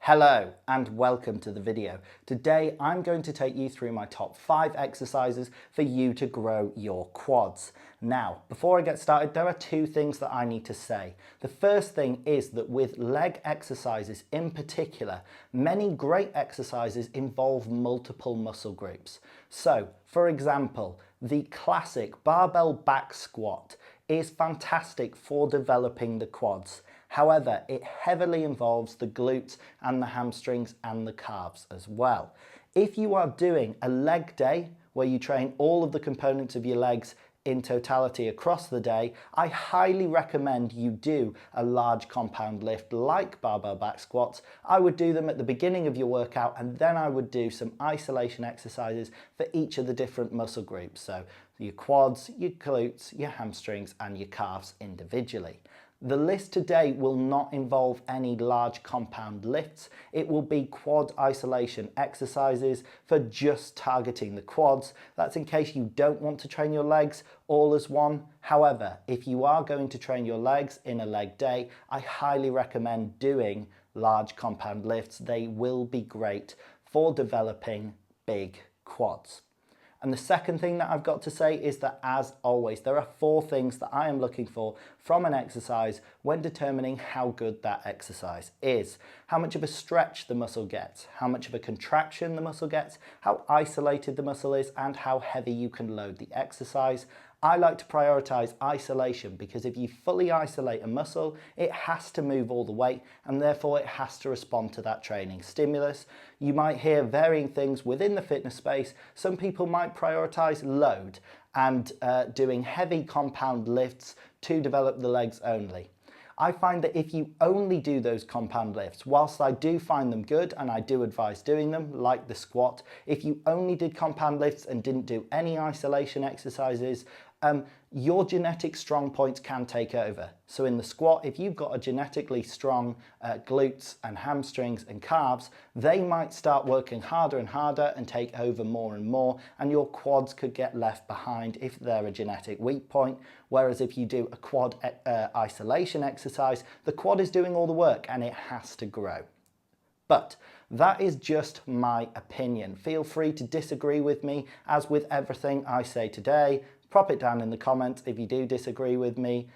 Hello and welcome to the video. Today I'm going to take you through my top 5 exercises for you to grow your quads. Now, before I get started, there are 2 things that I need to say. The first thing is that with leg exercises in particular, many great exercises involve multiple muscle groups. So, for example, the classic barbell back squat is fantastic for developing the quads. However, it heavily involves the glutes and the hamstrings and the calves as well. If you are doing a leg day where you train all of the components of your legs in totality across the day, I highly recommend you do a large compound lift like barbell back squats. I would do them at the beginning of your workout, and then I would do some isolation exercises for each of the different muscle groups. So your quads, your glutes, your hamstrings and your calves individually. The list today will not involve any large compound lifts. It will be quad isolation exercises for just targeting the quads. That's in case you don't want to train your legs all as one. However, if you are going to train your legs in a leg day, I highly recommend doing large compound lifts. They will be great for developing big quads. And the second thing that I've got to say is that, as always, there are 4 things that I am looking for from an exercise when determining how good that exercise is. How much of a stretch the muscle gets, how much of a contraction the muscle gets, how isolated the muscle is, and how heavy you can load the exercise. I like to prioritize isolation because if you fully isolate a muscle, it has to move all the weight and therefore it has to respond to that training stimulus. You might hear varying things within the fitness space. Some people might prioritize load and doing heavy compound lifts to develop the legs only. I find that if you only do those compound lifts, whilst I do find them good and I do advise doing them, like the squat, if you only did compound lifts and didn't do any isolation exercises, your genetic strong points can take over. So in the squat, if you've got a genetically strong glutes and hamstrings and calves, they might start working harder and harder and take over more and more, and your quads could get left behind if they're a genetic weak point. Whereas if you do a quad isolation exercise, the quad is doing all the work and it has to grow. But that is just my opinion. Feel free to disagree with me. As with everything I say today, pop it down in the comments if you do disagree with me.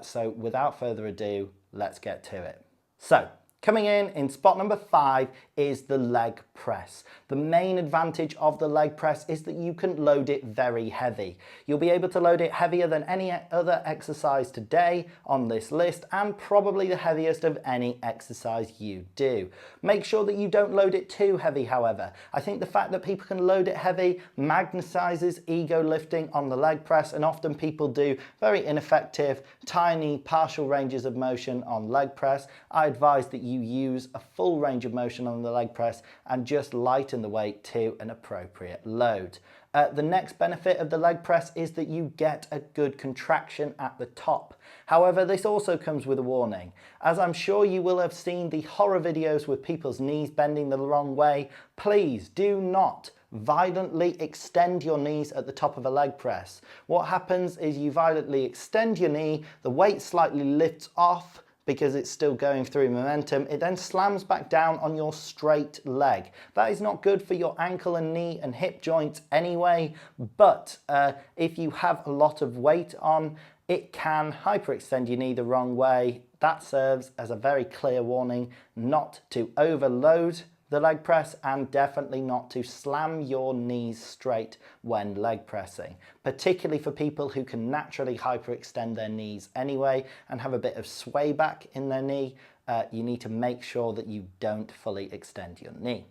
So without further ado, let's get to it. So, coming in spot number 5 is the leg press. The main advantage of the leg press is that you can load it very heavy. You'll be able to load it heavier than any other exercise today on this list, and probably the heaviest of any exercise you do. Make sure that you don't load it too heavy, however. I think the fact that people can load it heavy magnetizes ego lifting on the leg press, and often people do very ineffective, tiny partial ranges of motion on leg press. I advise that you use a full range of motion on the leg press and just lighten the weight to an appropriate load. The next benefit of the leg press is that you get a good contraction at the top. However, this also comes with a warning. As I'm sure you will have seen the horror videos with people's knees bending the wrong way, please do not violently extend your knees at the top of a leg press. What happens is you violently extend your knee, the weight slightly lifts off, because it's still going through momentum, it then slams back down on your straight leg. That is not good for your ankle and knee and hip joints anyway, but if you have a lot of weight on, it can hyperextend your knee the wrong way. That serves as a very clear warning not to overload the leg press and definitely not to slam your knees straight when leg pressing, particularly for people who can naturally hyperextend their knees anyway and have a bit of sway back in their knee. You need to make sure that you don't fully extend your knee.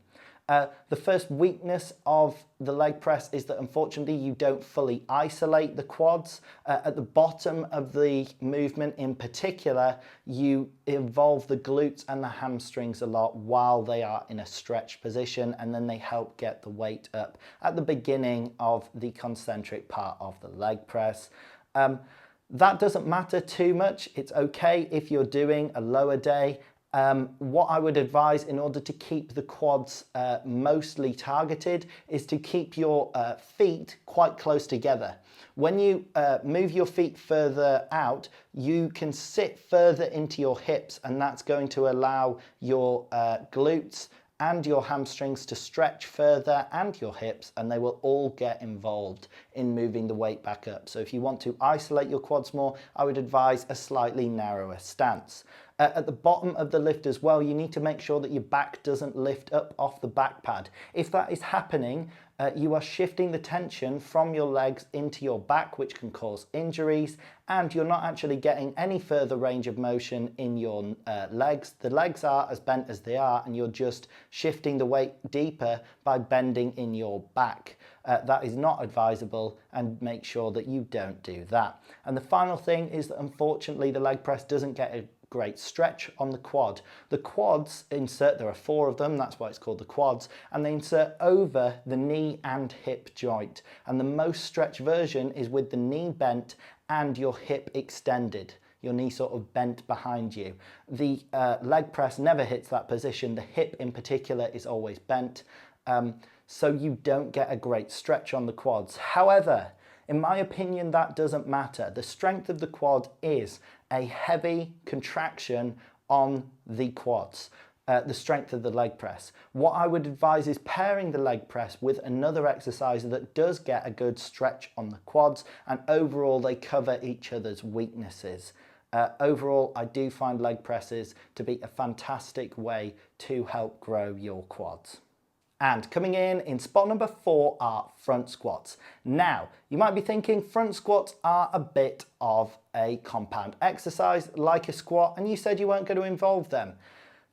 The first weakness of the leg press is that unfortunately you don't fully isolate the quads. At the bottom of the movement in particular, you involve the glutes and the hamstrings a lot while they are in a stretched position, and then they help get the weight up at the beginning of the concentric part of the leg press. That doesn't matter too much. It's okay if you're doing a lower day What I would advise in order to keep the quads mostly targeted is to keep your feet quite close together. When you move your feet further out, you can sit further into your hips, and that's going to allow your glutes and your hamstrings to stretch further, and your hips, and they will all get involved in moving the weight back up. So if you want to isolate your quads more, I would advise a slightly narrower stance. At the bottom of the lift as well, you need to make sure that your back doesn't lift up off the back pad. If that is happening, you are shifting the tension from your legs into your back, which can cause injuries, and you're not actually getting any further range of motion in your legs. The legs are as bent as they are, and you're just shifting the weight deeper by bending in your back. That is not advisable, and make sure that you don't do that. And the final thing is that unfortunately the leg press doesn't get a great stretch on the quad. The quads insert, there are 4 of them, that's why it's called the quads, and they insert over the knee and hip joint. And the most stretched version is with the knee bent and your hip extended, your knee sort of bent behind you. The leg press never hits that position. The hip in particular is always bent, so you don't get a great stretch on the quads. However, in my opinion, that doesn't matter. The strength of the quad is a heavy contraction on the quads, the strength of the leg press. What I would advise is pairing the leg press with another exercise that does get a good stretch on the quads, and overall they cover each other's weaknesses. Overall, I do find leg presses to be a fantastic way to help grow your quads. And coming in spot number 4 are front squats. Now, you might be thinking front squats are a bit of a compound exercise like a squat, and you said you weren't going to involve them.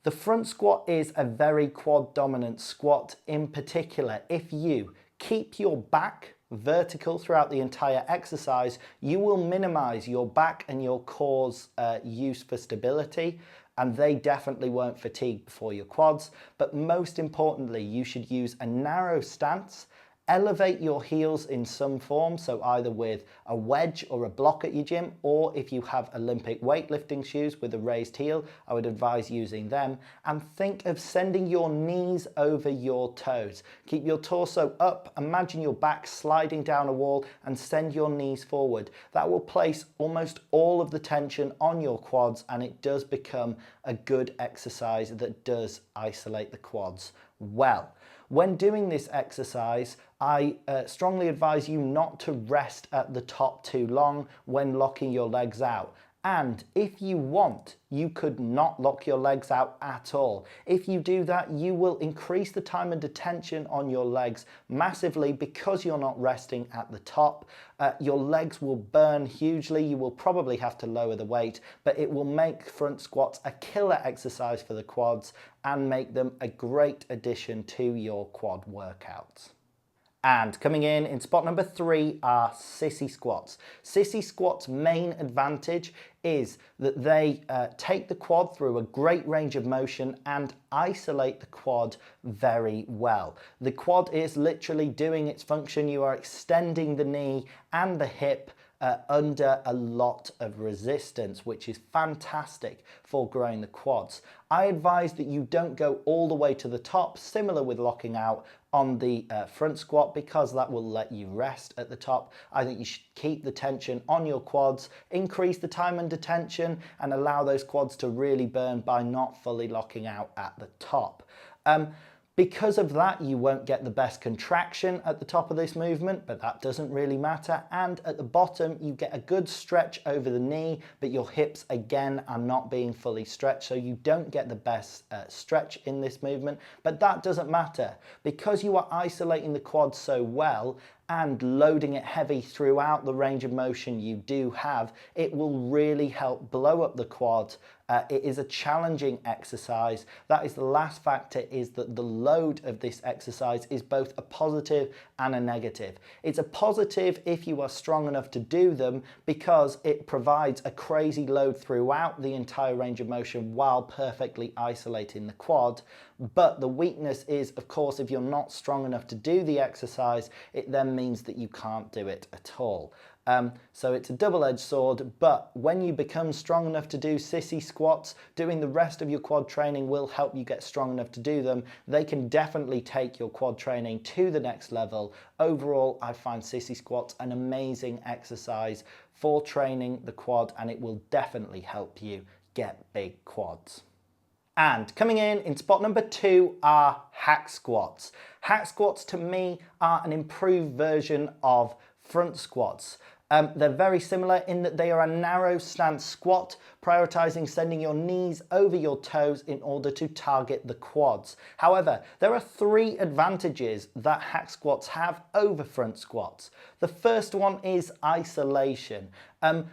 The front squat is a very quad dominant squat. In particular, if you keep your back vertical throughout the entire exercise, you will minimize your back and your core's use for stability, and they definitely won't fatigue before your quads. But most importantly, you should use a narrow stance, elevate your heels in some form, so either with a wedge or a block at your gym, or if you have Olympic weightlifting shoes with a raised heel, I would advise using them. And think of sending your knees over your toes. Keep your torso up, imagine your back sliding down a wall, and send your knees forward. That will place almost all of the tension on your quads, and it does become a good exercise that does isolate the quads well. When doing this exercise, I strongly advise you not to rest at the top too long when locking your legs out. And if you want, you could not lock your legs out at all. If you do that, you will increase the time and detention on your legs massively because you're not resting at the top. Your legs will burn hugely. You will probably have to lower the weight, but it will make front squats a killer exercise for the quads and make them a great addition to your quad workouts. And coming in spot number 3 are sissy squats. Sissy squats' main advantage is that they take the quad through a great range of motion and isolate the quad very well. The quad is literally doing its function. You are extending the knee and the hip under a lot of resistance, which is fantastic for growing the quads. I advise that you don't go all the way to the top, similar with locking out on the front squat, because that will let you rest at the top. I think you should keep the tension on your quads, increase the time under tension, and allow those quads to really burn by not fully locking out at the top. Because of that, you won't get the best contraction at the top of this movement, but that doesn't really matter. And at the bottom, you get a good stretch over the knee, but your hips, again, are not being fully stretched, so you don't get the best stretch in this movement. But that doesn't matter. Because you are isolating the quad so well and loading it heavy throughout the range of motion you do have, it will really help blow up the quad. It is a challenging exercise. That is the last factor, is that the load of this exercise is both a positive and a negative. It's a positive if you are strong enough to do them, because it provides a crazy load throughout the entire range of motion while perfectly isolating the quad. But the weakness is, of course, if you're not strong enough to do the exercise, it then means that you can't do it at all. So it's a double-edged sword, but when you become strong enough to do sissy squats, doing the rest of your quad training will help you get strong enough to do them. They can definitely take your quad training to the next level. Overall, I find sissy squats an amazing exercise for training the quad, and it will definitely help you get big quads. And coming in spot number 2 are hack squats. Hack squats to me are an improved version of front squats. They're very similar in that they are a narrow stance squat, prioritizing sending your knees over your toes in order to target the quads. However, there are 3 advantages that hack squats have over front squats. The first one is isolation.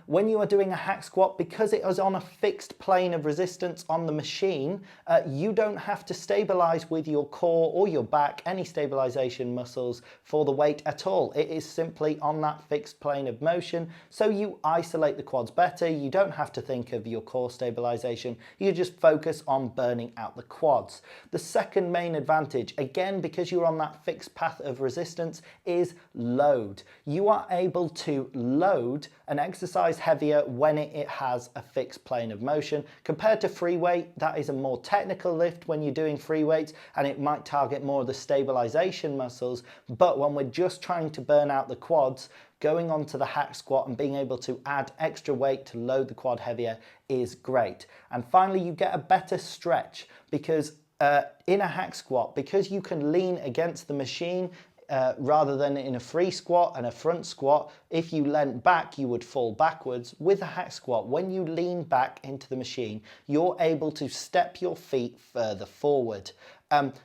When you are doing a hack squat, because it is on a fixed plane of resistance on the machine, you don't have to stabilize with your core or your back, any stabilization muscles for the weight at all. It is simply on that fixed plane of motion, so you isolate the quads better. You don't have to think of your core stabilization. You just focus on burning out the quads. The second main advantage, again because you're on that fixed path of resistance, is load. You are able to load an exercise heavier when it has a fixed plane of motion. Compared to free weight, that is a more technical lift when you're doing free weights, and it might target more of the stabilization muscles. But when we're just trying to burn out the quads, going onto the hack squat and being able to add extra weight to load the quad heavier is great. And finally, you get a better stretch because in a hack squat, because you can lean against the machine, rather than in a free squat and a front squat, if you leant back, you would fall backwards. With a hack squat, when you lean back into the machine, you're able to step your feet further forward.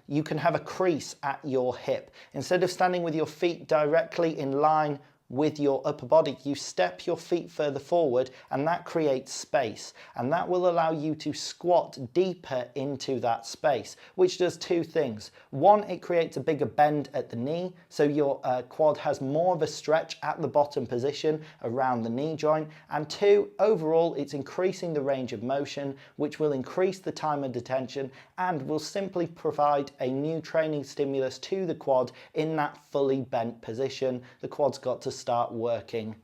You can have a crease at your hip. Instead of standing with your feet directly in line with your upper body, you step your feet further forward, and that creates space, and that will allow you to squat deeper into that space, which does 2 things. One, it creates a bigger bend at the knee, so your quad has more of a stretch at the bottom position around the knee joint, and 2, overall it's increasing the range of motion, which will increase the time of detention and will simply provide a new training stimulus to the quad in that fully bent position. The quad's got to start working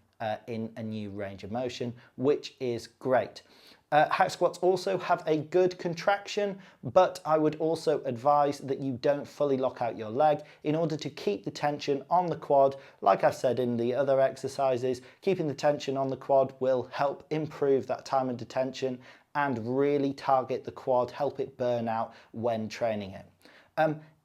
in a new range of motion, which is great. Hack squats also have a good contraction, but I would also advise that you don't fully lock out your leg in order to keep the tension on the quad. Like I said in the other exercises, keeping the tension on the quad will help improve that time of detention and really target the quad, help it burn out when training it.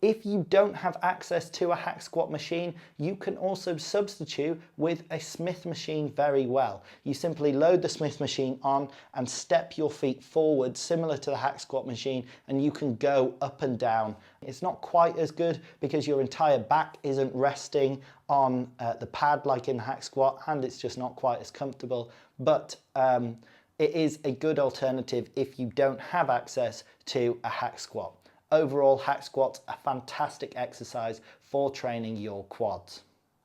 If you don't have access to a hack squat machine, you can also substitute with a Smith machine very well. You simply load the Smith machine on and step your feet forward, similar to the hack squat machine, and you can go up and down. It's not quite as good because your entire back isn't resting on the pad like in the hack squat, and it's just not quite as comfortable, but it is a good alternative if you don't have access to a hack squat. Overall, hack squats are a fantastic exercise for training your quads.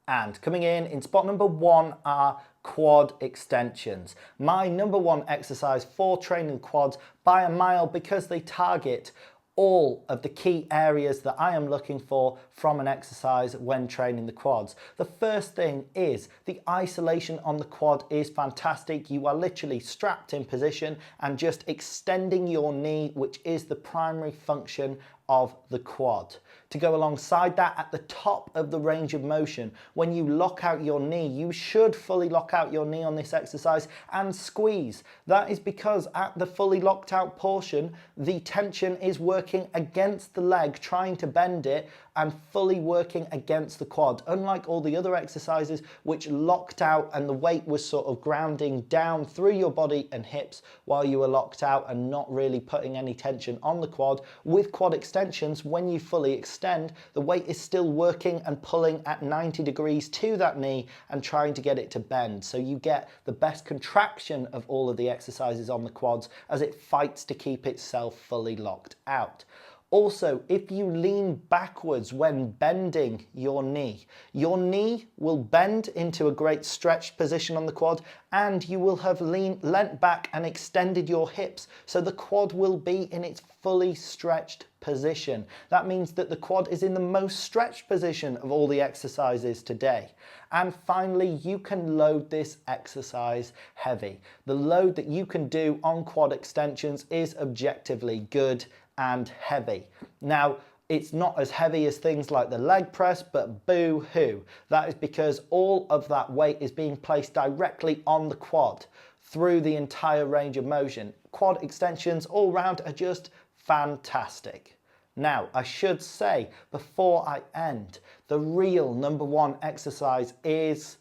And coming in spot number 1 are quad extensions. My number 1 exercise for training quads by a mile, because they target all of the key areas that I am looking for from an exercise when training the quads. The first thing is the isolation on the quad is fantastic. You are literally strapped in position and just extending your knee, which is the primary function of the quad. To go alongside that, at the top of the range of motion, when you lock out your knee, you should fully lock out your knee on this exercise and squeeze. That is because at the fully locked out portion, the tension is working against the leg, trying to bend it, and fully working against the quad. Unlike all the other exercises which locked out and the weight was sort of grounding down through your body and hips while you were locked out and not really putting any tension on the quad, with quad extensions, when you fully extend, the weight is still working and pulling at 90 degrees to that knee and trying to get it to bend. So you get the best contraction of all of the exercises on the quads as it fights to keep itself fully locked out. Also, if you lean backwards when bending your knee will bend into a great stretched position on the quad, and you will have leant back and extended your hips, so the quad will be in its fully stretched position. That means that the quad is in the most stretched position of all the exercises today. And finally, you can load this exercise heavy. The load that you can do on quad extensions is objectively good and heavy. Now, it's not as heavy as things like the leg press, but boo-hoo. That is because all of that weight is being placed directly on the quad through the entire range of motion. Quad extensions all round are just fantastic. Now, I should say before I end, the real #1 exercise is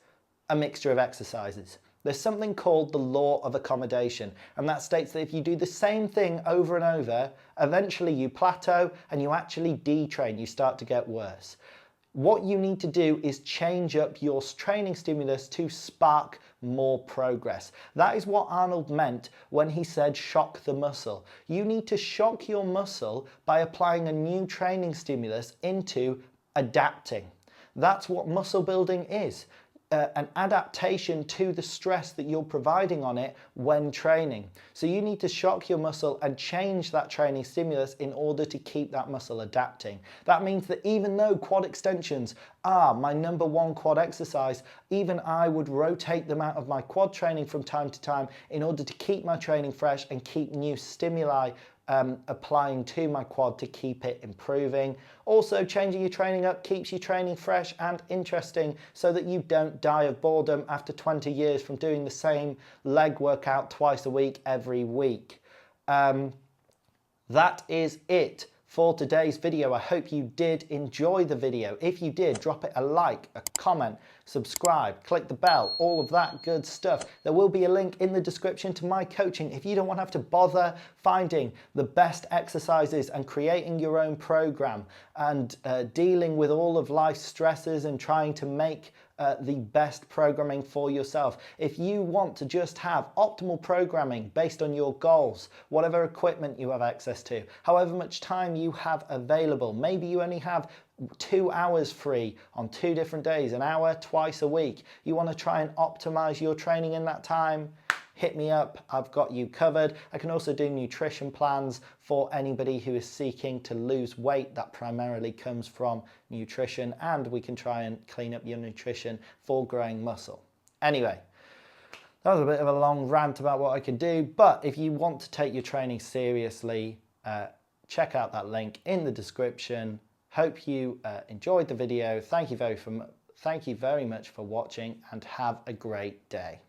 a mixture of exercises. There's something called the law of accommodation, and that states that if you do the same thing over and over, eventually you plateau and you actually detrain, you start to get worse. What you need to do is change up your training stimulus to spark more progress. That is what Arnold meant when he said shock the muscle. You need to shock your muscle by applying a new training stimulus into adapting. That's what muscle building is. An adaptation to the stress that you're providing on it when training. So you need to shock your muscle and change that training stimulus in order to keep that muscle adapting. That means that even though quad extensions are my #1 quad exercise, even I would rotate them out of my quad training from time to time in order to keep my training fresh and keep new stimuli applying to my quad to keep it improving. Also, changing your training up keeps your training fresh and interesting so that you don't die of boredom after 20 years from doing the same leg workout twice a week every week. That is it for today's video. I hope you did enjoy the video. If you did, drop it a like, a comment, subscribe, click the bell, all of that good stuff. There will be a link in the description to my coaching if you don't want to have to bother finding the best exercises and creating your own program and dealing with all of life's stresses and trying to make the best programming for yourself. If you want to just have optimal programming based on your goals, whatever equipment you have access to, however much time you have available, maybe you only have 2 hours free on 2 different days, an hour twice a week, you want to try and optimize your training in that time, hit me up, I've got you covered. I can also do nutrition plans for anybody who is seeking to lose weight. That primarily comes from nutrition, and we can try and clean up your nutrition for growing muscle. Anyway, that was a bit of a long rant about what I can do, but if you want to take your training seriously, check out that link in the description. Hope you enjoyed the video. Thank you very much for watching, and have a great day.